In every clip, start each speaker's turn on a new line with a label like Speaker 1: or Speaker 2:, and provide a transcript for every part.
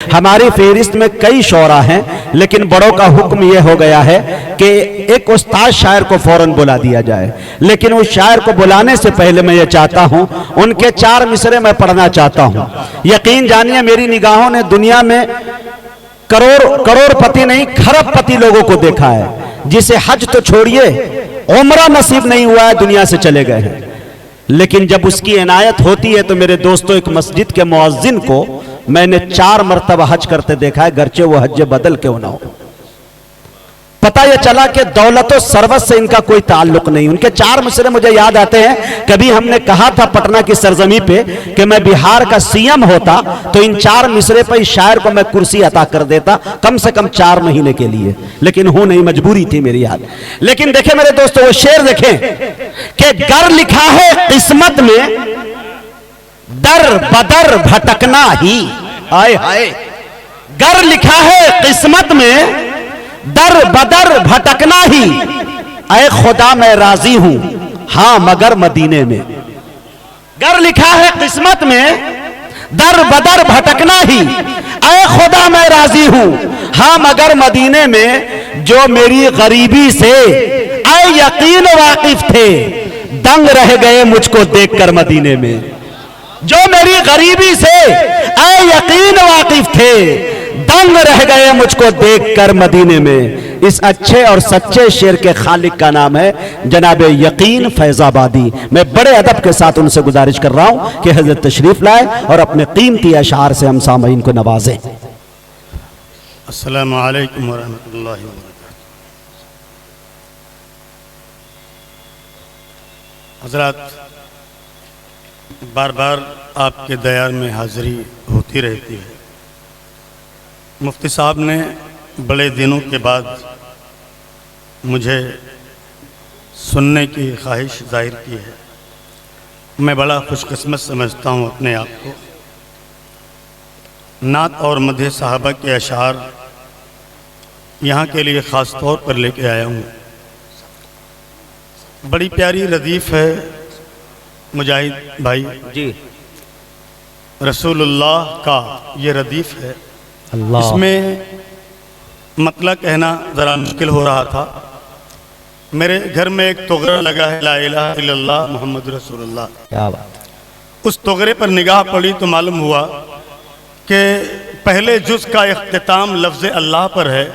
Speaker 1: ہماری فہرست میں کئی شعراء ہیں، لیکن بڑوں کا حکم یہ ہو گیا ہے کہ ایک استاد شاعر کو فوراً بلا دیا جائے، لیکن اس شاعر کو بلانے سے پہلے میں یہ چاہتا ہوں ان کے 4 مصرے میں پڑھنا چاہتا ہوں۔ یقین جانیے میری نگاہوں نے دنیا میں کروڑ پتی نہیں کھرب پتی لوگوں کو دیکھا ہے، جسے حج تو چھوڑیے عمرہ نصیب نہیں ہوا ہے، دنیا سے چلے گئے ہیں، لیکن جب اس کی عنایت ہوتی ہے تو میرے دوستو ایک مسجد کے مؤذن کو میں نے 4 مرتبہ حج کرتے دیکھا ہے، گرچہ وہ حج بدل کیوں نہ ہو۔ پتہ یہ چلا کہ دولت و ثروت سے ان کا کوئی تعلق نہیں۔ ان کے 4 مصرے مجھے یاد آتے ہیں، کبھی ہم نے کہا تھا پٹنہ کی سرزمین پہ کہ میں بہار کا سی ایم ہوتا تو ان 4 مصرے پہ اس شاعر کو میں کرسی عطا کر دیتا، کم سے کم 4 مہینے کے لیے، لیکن ہوں نہیں، مجبوری تھی میری یاد۔ لیکن دیکھیں میرے دوستو وہ شعر دیکھیں کہ گر لکھا ہے قسمت میں در بدر بھٹکنا ہی، آئے ہائے، گر لکھا ہے قسمت میں در بدر بھٹکنا ہی، اے خدا میں راضی ہوں ہاں مگر مدینے میں۔ گر لکھا ہے قسمت میں در بدر بھٹکنا ہی، اے خدا میں راضی ہوں ہاں مگر مدینے میں۔ جو میری غریبی سے اے یقین واقف تھے، دنگ رہ گئے مجھ کو دیکھ کر مدینے میں۔ جو میری غریبی سے اے یقین واقف تھے، دنگ رہ گئے مجھ کو دیکھ کر مدینے میں۔ اس اچھے اور سچے شعر کے خالق کا نام ہے جناب یقین فیض آبادی۔ میں بڑے ادب کے ساتھ ان سے گزارش کر رہا ہوں کہ حضرت تشریف لائے اور اپنے قیمتی اشعار سے ہم سامعین کو نوازیں۔
Speaker 2: السلام علیکم ورحمۃ اللہ وبرکاتہ۔ حضرات، بار بار آپ کے دیار میں حاضری ہوتی رہتی ہے۔ مفتی صاحب نے بڑے دنوں کے بعد مجھے سننے کی خواہش ظاہر کی ہے۔ میں بڑا خوش قسمت سمجھتا ہوں اپنے آپ کو۔ نعت اور مدح صحابہ کے اشعار یہاں کے لیے خاص طور پر لے کے آیا ہوں۔ بڑی پیاری ردیف ہے مجاہد بھائی
Speaker 1: جی،
Speaker 2: رسول اللہ کا یہ ردیف ہے۔ اس میں مطلب کہنا ذرا مشکل ہو رہا تھا۔ میرے گھر میں ایک تغرہ لگا ہے، لا الہ الا اللہ محمد رسول اللہ۔
Speaker 1: کیا بات۔
Speaker 2: اس تغرے پر نگاہ پڑی تو معلوم ہوا کہ پہلے جز کا اختتام لفظ اللہ پر ہے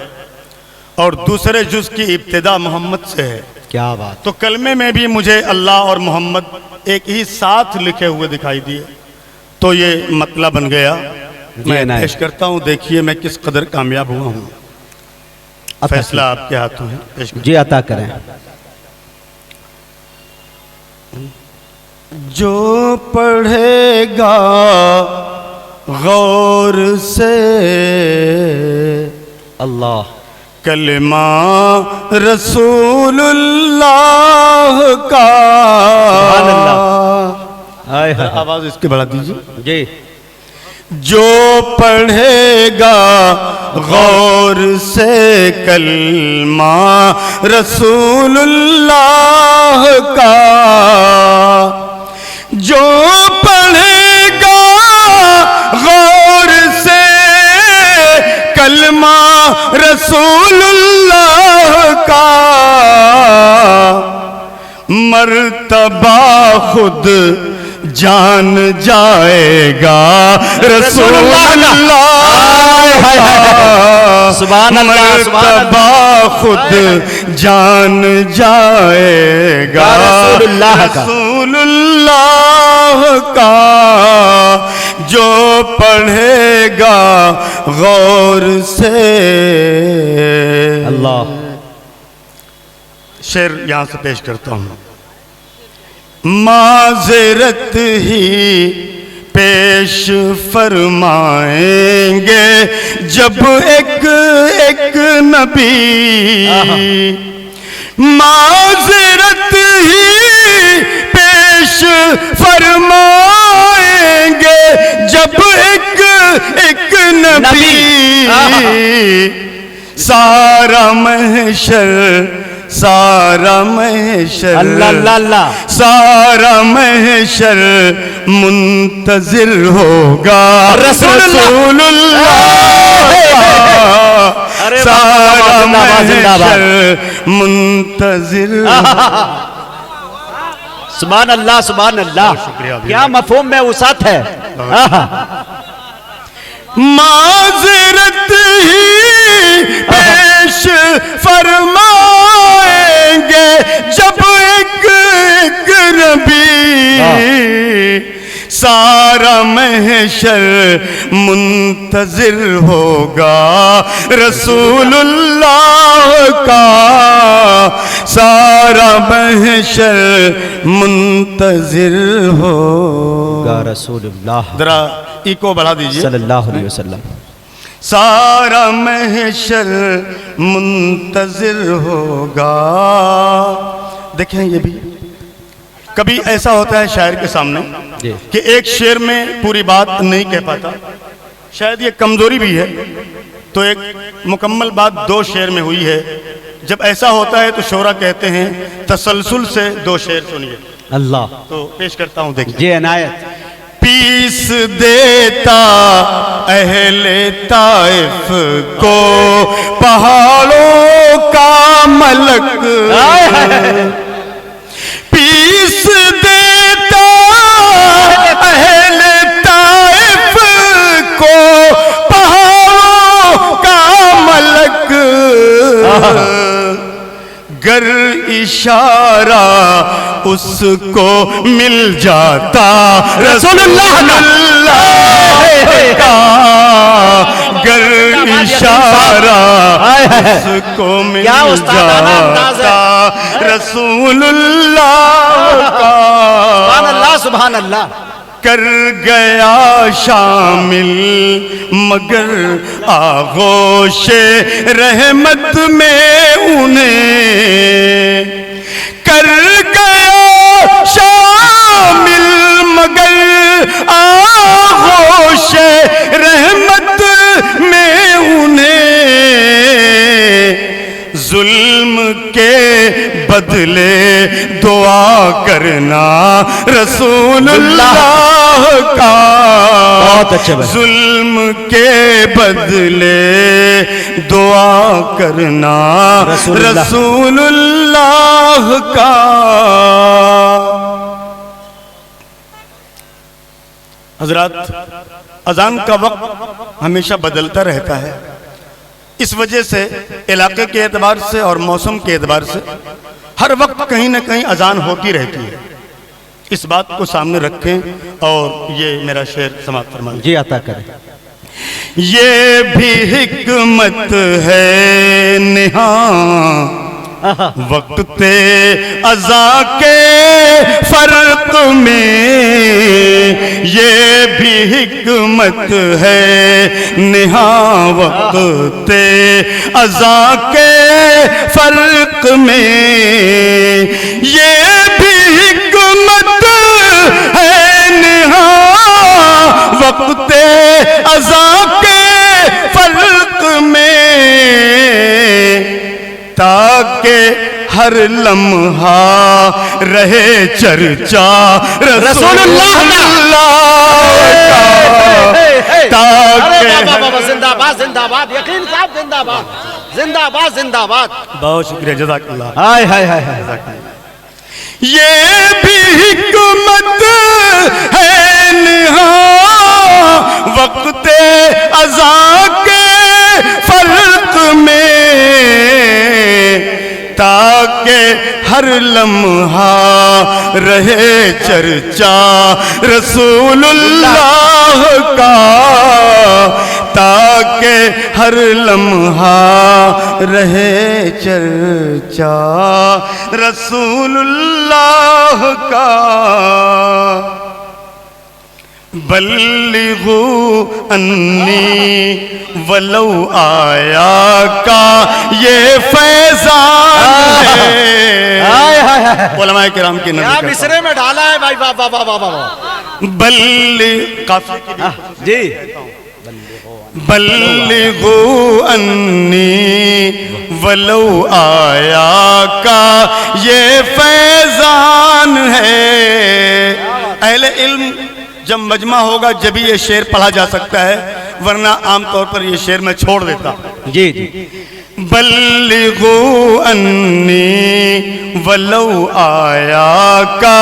Speaker 2: اور دوسرے جز کی ابتدا محمد سے ہے۔
Speaker 1: کیا بات۔
Speaker 2: تو کلمے میں بھی مجھے اللہ اور محمد ایک ہی ساتھ لکھے ہوئے دکھائی دیے، تو یہ مطلب بن گیا۔ میں پیش کرتا ہوں، دیکھیے میں کس قدر کامیاب ہوا ہوں۔ فیصلہ آپ کے ہاتھوں ہے، پیش کریں۔
Speaker 1: جی عطا کریں۔
Speaker 2: جو پڑھے گا غور سے
Speaker 1: اللہ
Speaker 2: کلمہ رسول اللہ کا،
Speaker 1: سبحان اللہ، آئے ہائے،
Speaker 2: آواز اس کے بڑھا دیجیے۔
Speaker 1: جی،
Speaker 2: جو پڑھے گا غور سے کلمہ رسول اللہ کا، جو پڑھے گا غور سے کلمہ رسول اللہ کا، مرتبہ خود جان جائے گا رسول اللہ،
Speaker 1: سبحان اللہ،
Speaker 2: مرتبہ خود جان جائے گا رسول اللہ کا، جو پڑھے گا غور سے۔
Speaker 1: اللہ۔
Speaker 2: شعر یہاں سے پیش کرتا ہوں۔ معذرت ہی پیش فرمائیں گے جب ایک ایک نبی، معذرت ہی پیش فرمائیں گے جب ایک ایک نبی، سارا محشر سارا محشر
Speaker 1: اللہ اللہ اللہ
Speaker 2: سارا محشر منتظر ہوگا
Speaker 1: رسول اللہ
Speaker 2: سارا محشر منتظر
Speaker 1: سبحان اللہ سبحان اللہ
Speaker 2: شکریہ
Speaker 1: کیا مفہوم میں وسعت ہے
Speaker 2: معذرت ہی پیش فرمائیں گے جب ایک ایک نبی سارا محشر منتظر ہوگا رسول اللہ کا سارا محشر منتظر ہوگا
Speaker 1: رسول اللہ
Speaker 2: ذرا ایکو بڑھا دیجئے
Speaker 1: صلی اللہ علیہ وسلم
Speaker 2: سارا محشر منتظر ہوگا دیکھیں یہ بھی کبھی ایسا ہوتا ہے شاعر کے سامنے کہ ایک شعر میں پوری بات نہیں کہہ پاتا شاید یہ کمزوری بھی ہے تو ایک مکمل بات دو شعر میں ہوئی ہے جب ایسا ہوتا ہے تو شعرا کہتے ہیں تسلسل سے دو شعر سنیے
Speaker 1: اللہ
Speaker 2: تو پیش کرتا ہوں دیکھیں
Speaker 1: جی عنایت
Speaker 2: پیس دیتا اہل طائف کو پہاڑوں کا ملک پیس دیتا اہل طائف کو پہاڑوں کا ملک گر اشارہ اس کو مل جاتا رسول اللہ کا گر اشارہ اس کو مل جاتا رسول اللہ کا
Speaker 1: سبحان اللہ سبحان اللہ
Speaker 2: کر گیا شامل مگر آغوش رحمت میں انہیں کر گیا شامل مگر آغوش رحمت میں انہیں ظلم کے بدلے دعا کرنا رسول اللہ کا ظلم کے بدلے دعا کرنا رسول اللہ کا حضرات اذان کا وقت ہمیشہ بدلتا رہتا ہے اس وجہ سے علاقے کے اعتبار سے اور موسم کے اعتبار سے ہر وقت کہیں نہ کہیں اذان ہوتی رہتی ہے اس بات کو سامنے رکھیں اور یہ میرا شعر سماعت فرمائیں
Speaker 1: جی عطا کریں
Speaker 2: یہ بھی حکمت ہے نہاں وقت اذان کے فرق میں یہ بھی حکمت ہے نہاں وقت اذان کے فرق میں یہ بھی حکمت ہے نہاں وقت اذان کے فرق میں تاکہ ہر لمحہ رہے چرچا رسول اللہ کا تاکہ
Speaker 1: زندہ باد زندہ باد یقین صاحب زندہ باد زندہ باد زندہ باد
Speaker 2: بہت شکریہ جزاک اللہ
Speaker 1: ہائے ہائے ہائے
Speaker 2: یہ بھی حکمت ہے نہاں وقت اذان کے فرق میں تاکہ ہر لمحہ رہے چرچا رسول اللہ کا تاکہ ہر لمحہ رہے چرچا رسول اللہ کا بلغوا انی ولو آیا کا یہ فیضان ہے علماء کرام کی نظر کرتا
Speaker 1: مصرے میں ڈالا ہے بھائی واہ واہ واہ واہ واہ جی
Speaker 2: بلغوا انی ولو آیا کا یہ فیضان ہے۔ اہل علم جب مجمع ہوگا جب یہ شعر پڑھا جا سکتا ہے، ورنہ عام طور پر یہ شعر میں چھوڑ دیتا۔
Speaker 1: جی جی۔
Speaker 2: بلغوا انی ولو آیا کا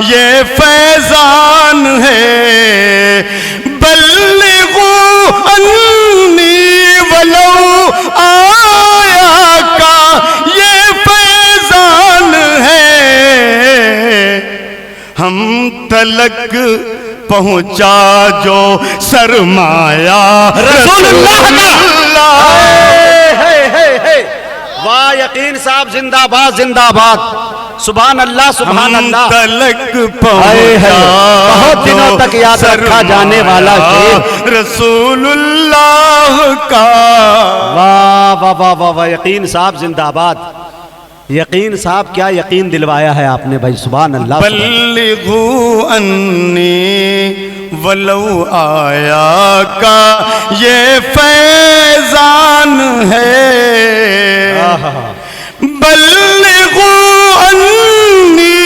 Speaker 2: یہ فیضان ہے، بلغوا انی ولو آیا کا یہ فیضان ہے، ہم تلک پہنچا جو سرمایہ
Speaker 1: رسول اللہ
Speaker 2: اللہ۔
Speaker 1: واہ یقین صاحب زندہ باد زندہ باد، سبحان اللہ سبحان اللہ۔
Speaker 2: تلک پہنچا
Speaker 1: بہت دنوں تک یاد رکھا جانے والا شعر
Speaker 2: رسول اللہ کا۔
Speaker 1: واہ واہ واہ واہ واہ، یقین صاحب زندہ باد۔ یقین صاحب کیا یقین دلوایا ہے آپ نے بھائی، سبحان اللہ۔
Speaker 2: بلغوا انی ولو آیا کا یہ فیضان ہے، بلغوا انی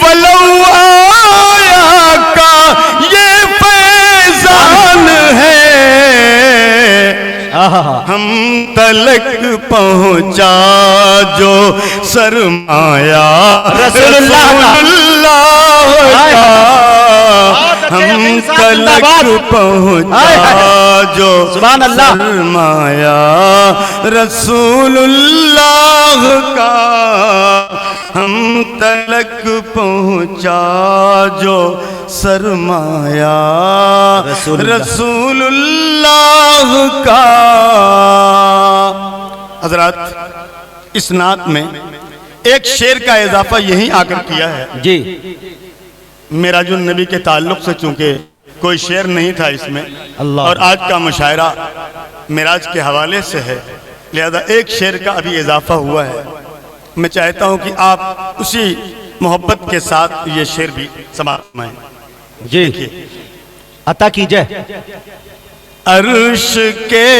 Speaker 2: ولو آیا کا یہ فیضان ہے، ہم تلک پہنچا جو سرمایہ
Speaker 1: رسول اللہ کا،
Speaker 2: ہم تلک پہنچا جو سرمایہ رسول اللہ کا، ہم تلک پہنچا جو سرمایہ رسول اللہ کا۔ حضرات، اس نعت میں ایک شعر کا اضافہ یہیں آ کر کیا ہے
Speaker 1: جی۔
Speaker 2: معراج النبی کے تعلق سے، چونکہ کوئی شعر نہیں تھا اس میں،
Speaker 1: اللہ،
Speaker 2: اور آج کا مشاعرہ معراج کے حوالے سے ہے، لہذا ایک شعر کا ابھی اضافہ ہوا ہے۔ میں چاہتا ہوں کہ آپ اسی محبت کے ساتھ یہ شعر بھی سماعت فرمائیں۔
Speaker 1: جی عطا کیجئے۔
Speaker 2: عرش کے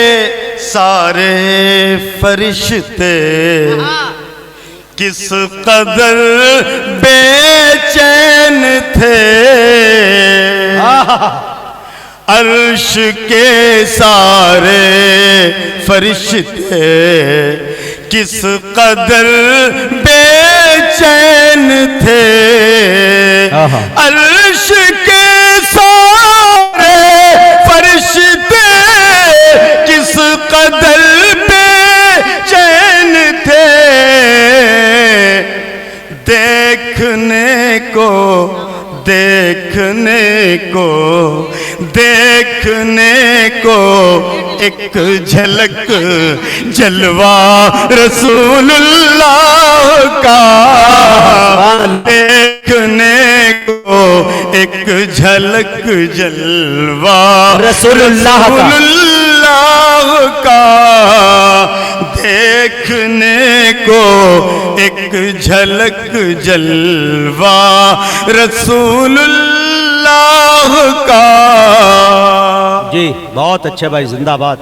Speaker 2: سارے فرشتے کس قدر بے چین تھے، عرش کے سارے فرشتے کس قدر بے چین تھے، عرش کے سارے فرشتے کس قدر بے چین تھے، دیکھنے کو ایک جھلک جلوہ رسول اللہ کا، دیکھنے کو ایک جھلک جلوہ رسول اللہ کا، دیکھنے کو ایک جھلک جلوہ رسول اللہ کا۔
Speaker 1: جی بہت اچھے بھائی، زندہ باد۔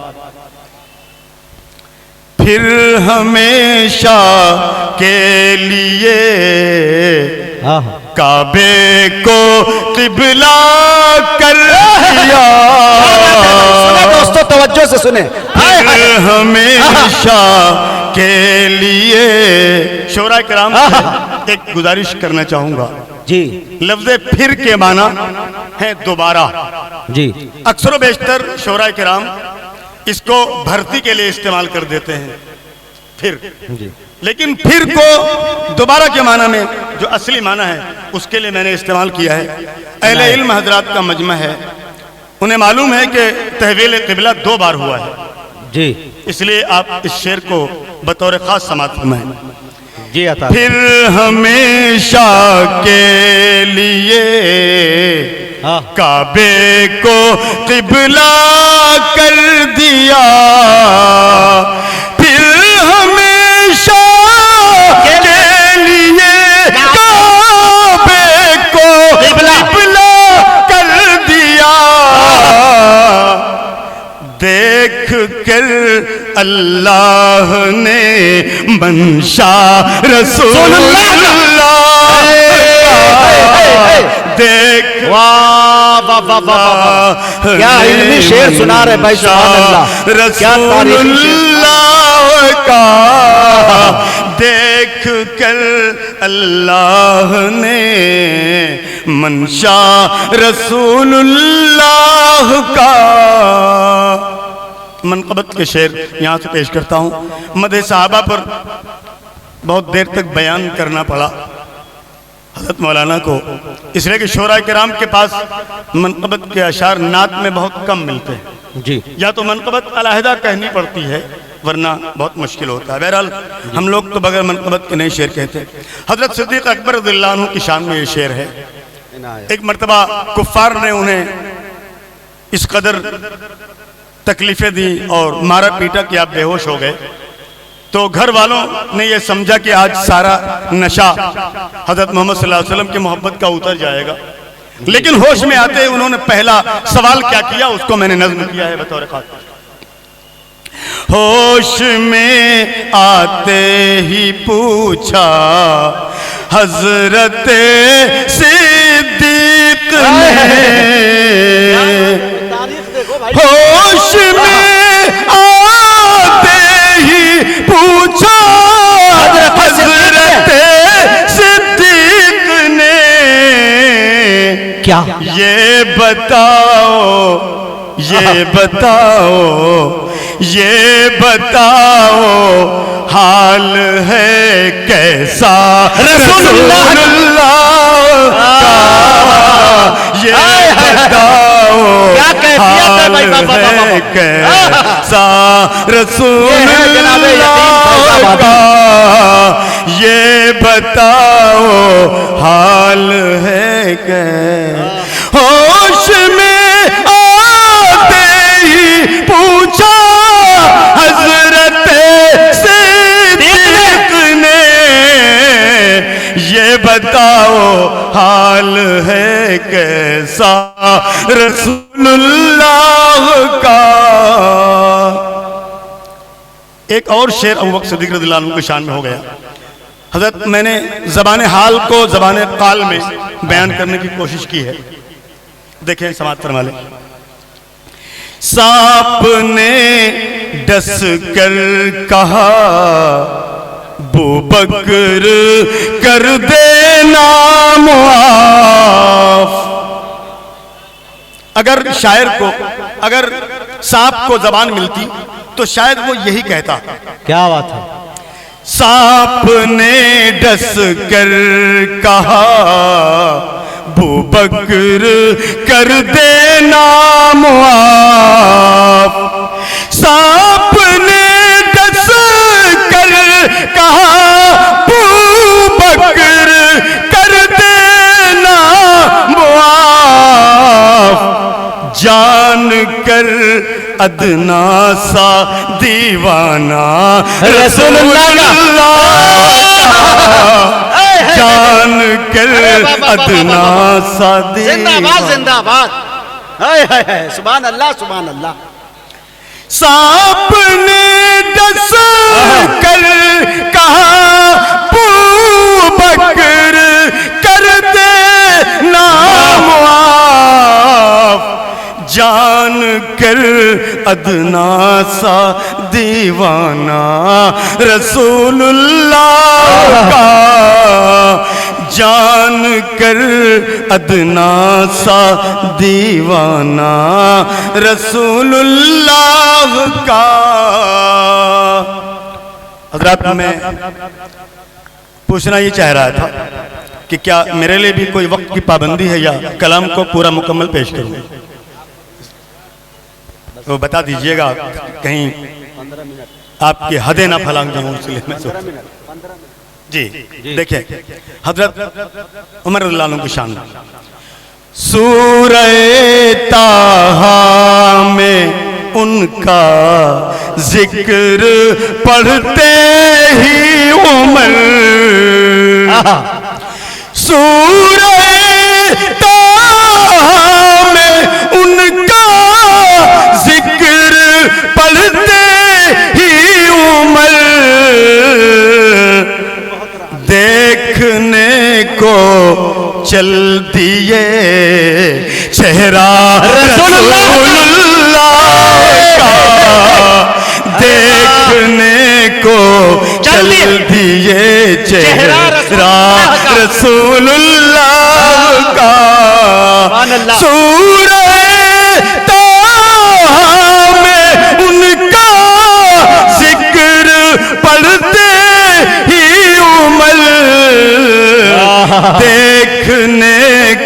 Speaker 2: پھر ہمیشہ کے لیے کعبے کو قبلہ کر دیا،
Speaker 1: دوستو توجہ سے سنیں،
Speaker 2: پھر ہمیشہ کے لیے۔ شعراء کرام سے ایک گزارش کرنا چاہوں گا،
Speaker 1: جی
Speaker 2: لفظ پھر کے معنی ہے دوبارہ۔
Speaker 1: جی
Speaker 2: اکثر و بیشتر شعراء کرام اس کو بھرتی کے لیے استعمال کر دیتے ہیں، پھر، لیکن پھر کو دوبارہ کے معنی میں جو اصلی معنی ہے اس کے لیے میں نے استعمال کیا ہے۔ اہل علم حضرات کا مجمع ہے، انہیں معلوم ہے کہ تحویل قبلہ 2 بار ہوا ہے،
Speaker 1: جی
Speaker 2: اس لیے آپ اس شعر کو بطور خاص سماعت فرمائیں۔
Speaker 1: جی عطا۔
Speaker 2: پھر ہمیشہ کے لیے کعبے کو قبلہ کر دیا، پھر ہمیشہ کے لیے کعبے کو قبلہ کر دیا، دیکھ کر اللہ نے منشا رسول اللہ دیکھ
Speaker 1: واہ واہ واہ واہ، کیا علمی شعر سنا رہے بھائی، سبحان اللہ، کیا
Speaker 2: رسول
Speaker 1: تاریخی شعر۔
Speaker 2: اللہ کا دیکھ کر اللہ نے منشا رسول اللہ کا۔ منقبت کے شعر یہاں سے پیش کرتا ہوں۔ مدح صحابہ پر بہت دیر تک بیان کرنا پڑا حضرت مولانا کو، اس لیے کہ شعراء کرام کے پاس منقبت کے اشعار نعت میں بہت کم ملتے ہیں،
Speaker 1: جی
Speaker 2: یا تو منقبت علیحدہ کہنی پڑتی ہے ورنہ بہت مشکل ہوتا ہے۔ بہرحال ہم لوگ تو بغیر منقبت کے نہیں شعر کہتے۔ حضرت صدیق اکبر رضی اللہ عنہ کی شان میں یہ شعر ہے۔ ایک مرتبہ کفار نے انہیں اس قدر تکلیفیں دی اور مارا پیٹا کہ آپ بے ہوش ہو گئے، تو گھر والوں نے یہ سمجھا کہ آج سارا نشہ حضرت محمد صلی اللہ علیہ وسلم کی محبت کا اتر جائے گا، لیکن ہوش میں آتے انہوں نے پہلا سوال کیا کیا، اس کو میں نے نظم کیا ہے بطور خاطر۔ ہوش میں آتے ہی پوچھا حضرت صدیق نے، ہوش میں آتے ہی پوچھا حضرت صدیق نے،
Speaker 1: کیا
Speaker 2: یہ بتاؤ یہ بتاؤ یہ بتاؤ حال ہے کیسا رسول اللہ کا، یہ بتاؤ حال ہے کیسا رسول اللہ کا، یہ بتاؤ حال ہے کیسا۔ ہوش میں آتے ہی پوچھا حضرت صدیق نے، یہ بتاؤ حال ہے کیسا رسول اللہ کا۔ ایک اور شعر ابوبکر صدیق رضی اللہ عنہ کی شان میں ہو گیا۔ حضرت میں نے زبان حال کو زبان قال میں بیان کرنے کی کوشش کی ہے، دیکھیں سماعت فرما لیں۔ سانپ نے ڈس کر کہا ابوبکر کر دینا معاف، اگر شاعر کو اگر سانپ کو زبان ملتی تو شاید وہ یہی کہتا۔
Speaker 1: کیا بات ہے،
Speaker 2: سانپ نے ڈس کر کہا ابوبکر کر دینا معاف، سانپ نے ڈس کر کہا ابوبکر کر دینا معاف، جان کر ادنا سا دیوانہ رسول اللہ، جان کر ادنا سا
Speaker 1: زندہ باد زندہ باد، سبحان اللہ سبحان اللہ۔
Speaker 2: سانپ نے ڈس کر کہا ابوبکر کر دینا معاف، جان کر ادنا سا دیوانہ رسول اللہ کا، جان کر ادنا سا دیوانہ رسول اللہ کا۔ حضرات میں پوچھنا یہ چاہ رہا تھا کہ کیا میرے لیے بھی کوئی وقت کی پابندی ہے یا کلام کو پورا مکمل پیش کروں؟ وہ بتا دیجئے گا، کہیں آپ کی حدیں نہ پھلانگ جاؤں اس لیے میں سوچتا ہوں۔ جی دیکھیں حضرت عمر رضی اللہ عنہ کی شان، سورہ طٰہٰ میں ان کا ذکر پڑھتے ہی عمر، سورہ طٰہٰ میں ان کا ذکر پڑھتے چل دیے چہرہ رسول اللہ کا دیکھنے کو چل دیے چہرہ رسول اللہ کا سورہ طٰہٰ میں ان کا ذکر پڑھتے ہی عمر دیکھنے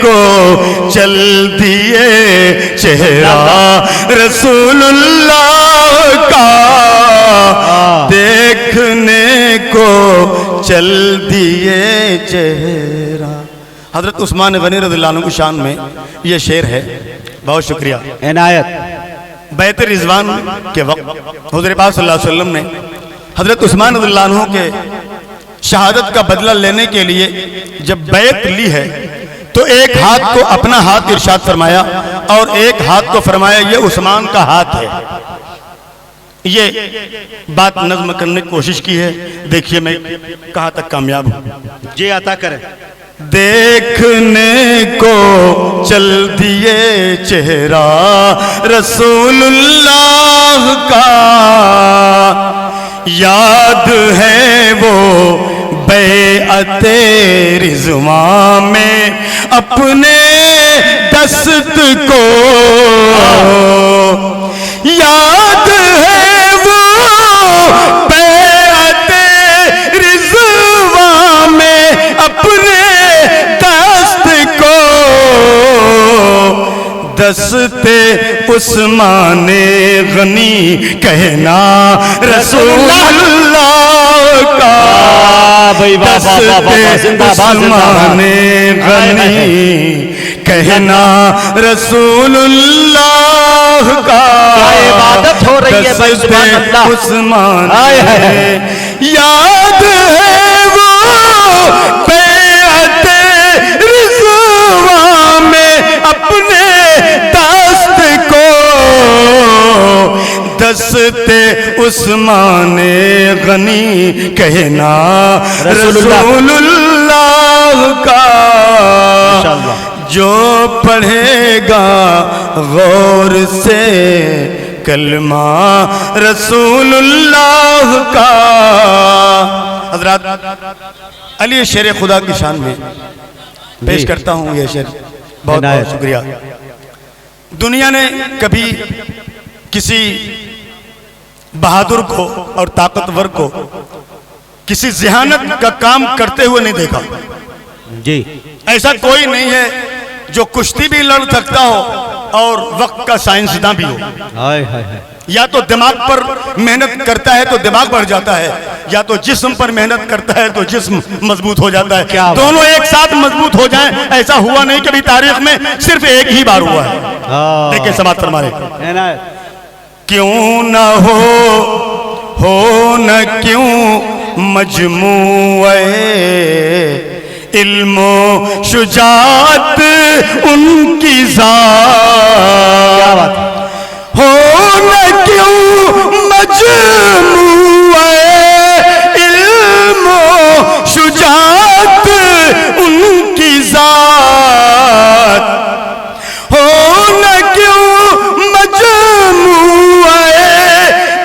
Speaker 2: کو چل دیے چہرہ رسول اللہ کا دیکھنے کو چل دیے چہرہ. حضرت عثمان غنی رضی اللہ عنہ کی شان میں یہ شعر ہے. بہت شکریہ.
Speaker 1: عنایت.
Speaker 2: بیعت رضوان کے وقت حضور پاک صلی اللہ علیہ وسلم نے حضرت عثمان رضی اللہ عنہ کے شہادت کا بدلہ لینے کے لیے جب بیعت لی ہے تو ایک ہاتھ کو اپنا ہاتھ ارشاد فرمایا اور ایک ہاتھ کو فرمایا یہ عثمان کا ہاتھ ہے. یہ بات نظم کرنے کی کوشش کی ہے. دیکھیے میں کہاں تک کامیاب ہوں.
Speaker 1: جی عطا کریں.
Speaker 2: دیکھنے کو چل دیے چہرہ رسول اللہ کا یاد ہے وہ بیعت رضوان میں اپنے دست کو یاد ہے وہ بیعت رضوان میں اپنے دست کو دست عثمان غنی کہنا رسول اللہ کا دست عثمان غنی کہنا رسول اللہ کا
Speaker 1: عبادت ہو رہی ہے بھائی. سبحان اللہ.
Speaker 2: عثمان یاد ہے وہ بیعت رضوان میں اپنے دست کو دست عثمان غنی کہنا رسول اللہ کا جو پڑھے گا غور سے کلمہ رسول اللہ کا. حضرات علی شیر خدا کی شان میں پیش کرتا ہوں یہ شعر. بہت بہت شکریہ. دنیا نے کبھی کسی بہادر کو اور طاقتور کو کسی ذہانت کا کام کرتے ہوئے نہیں دیکھا.
Speaker 1: جی
Speaker 2: ایسا کوئی نہیں ہے جو کشتی بھی لڑ سکتا ہو اور وقت کا سائنسداں بھی ہو. یا تو دماغ پر محنت کرتا ہے تو دماغ بڑھ جاتا ہے یا تو جسم پر محنت کرتا ہے تو جسم مضبوط ہو جاتا ہے. دونوں ایک ساتھ مضبوط ہو جائیں ایسا ہوا نہیں. کبھی تاریخ میں صرف ایک ہی بار ہوا ہے. دیکھیں سماعت فرمائے. کیوں نہ ہو نہ کیوں مجموعہ علم و شجاعت ان کی ذات ہو نہ کیوں مجموعہ علم و شجاعت ان کی ذات ہو نہ کیوں مجموعہ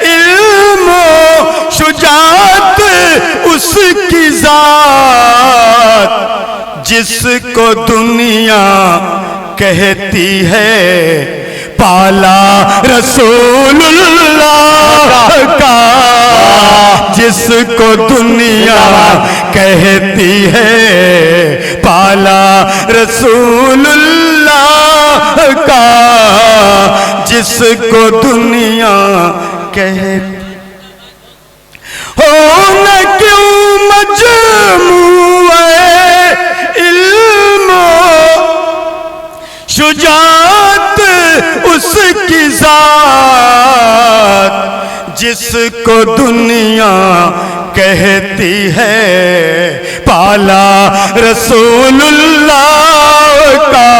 Speaker 2: علم و شجاعت اس کی ذات جس کو دنیا کہتی ہے پالا رسول اللہ کا جس کو دنیا کہتی ہے پالا رسول اللہ کا جس کو دنیا کہتی ہو نہ کیوں مجموعہ علم و شجاعت اس کی ذات جس کو دنیا کہتی ہے پالا رسول اللہ کا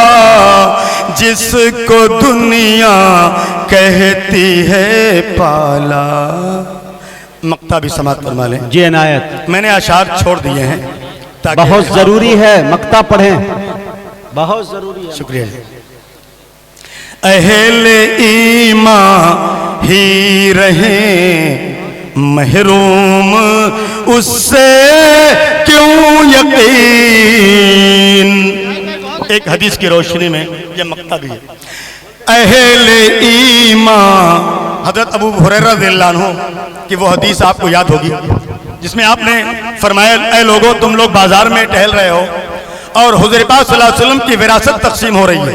Speaker 2: جس کو دنیا کہتی ہے پالا. مقطع بھی سماعت فرما لیں.
Speaker 1: جی عنایت.
Speaker 2: میں نے اشعار چھوڑ دیے ہیں
Speaker 1: بہت ضروری ہے مقطع پڑھیں. بہت ضروری ہے.
Speaker 2: شکریہ جی. اہل ایمان ہی رہیں محروم اس سے کیوں یقین. ایک حدیث کی روشنی میں یہ مقطع بھی ہے. اہل ایمان، حضرت ابو ہریرہ رضی اللہ عنہ کہ وہ حدیث آپ کو یاد ہوگی جس میں آپ نے فرمایا اے لوگوں تم لوگ بازار میں ٹہل رہے ہو اور حضور پاک صلی اللہ علیہ وسلم کی وراثت تقسیم ہو رہی ہے.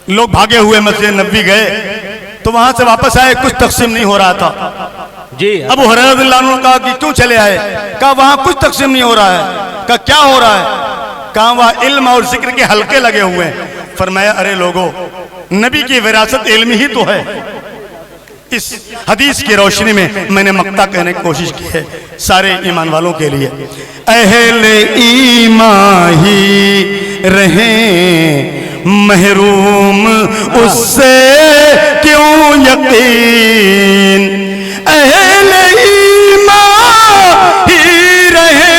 Speaker 2: لوگ بھاگے ہوئے مسجد نبوی گئے تو وہاں سے واپس آئے، کچھ تقسیم نہیں ہو رہا تھا.
Speaker 1: جی
Speaker 2: ابو ہریرہ رضی اللہ عنہ نے کہا کہ کیوں چلے آئے؟ کہا وہاں کچھ تقسیم نہیں ہو رہا ہے. کہا کیا ہو رہا ہے؟ کہا وہاں علم اور ذکر کے حلقے لگے ہوئے ہیں. فرمایا ارے لوگوں نبی کی وراثت علم ہی تو ہے. اس حدیث کی روشنی میں نے مقطع کہنے کی کوشش کی ہے سارے ایمان والوں کے لیے. اہل ایمان ہی رہیں محروم اس سے کیوں یقین. اہل ایمان ہی رہیں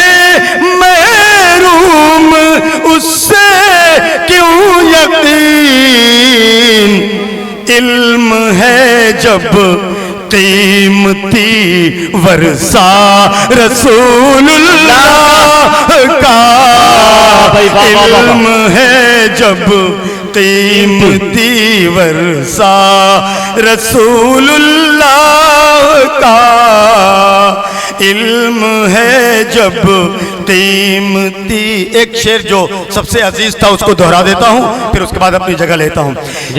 Speaker 2: محروم اس سے کیوں یقین. علم ہے جب قیمتی ورثہ رسول اللہ کا. علم ہے جب قیمتی ورثہ رسول اللہ کا. علم ہے جب قیمتی. ایک شعر جو سب سے عزیز تھا اس کو دہرا دیتا ہوں پھر اس کے بعد اپنی جگہ لیتا ہوں.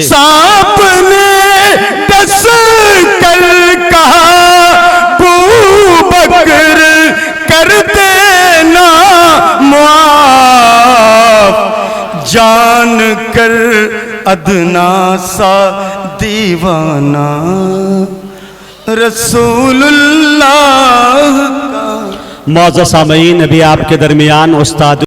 Speaker 2: سانپ نے ڈس کر کہا بوبکر کر دینا معاف. جان کر ادنا سا دیوانہ رسول اللہ کا.
Speaker 1: معزز سامعین ابھی آپ کے درمیان استاد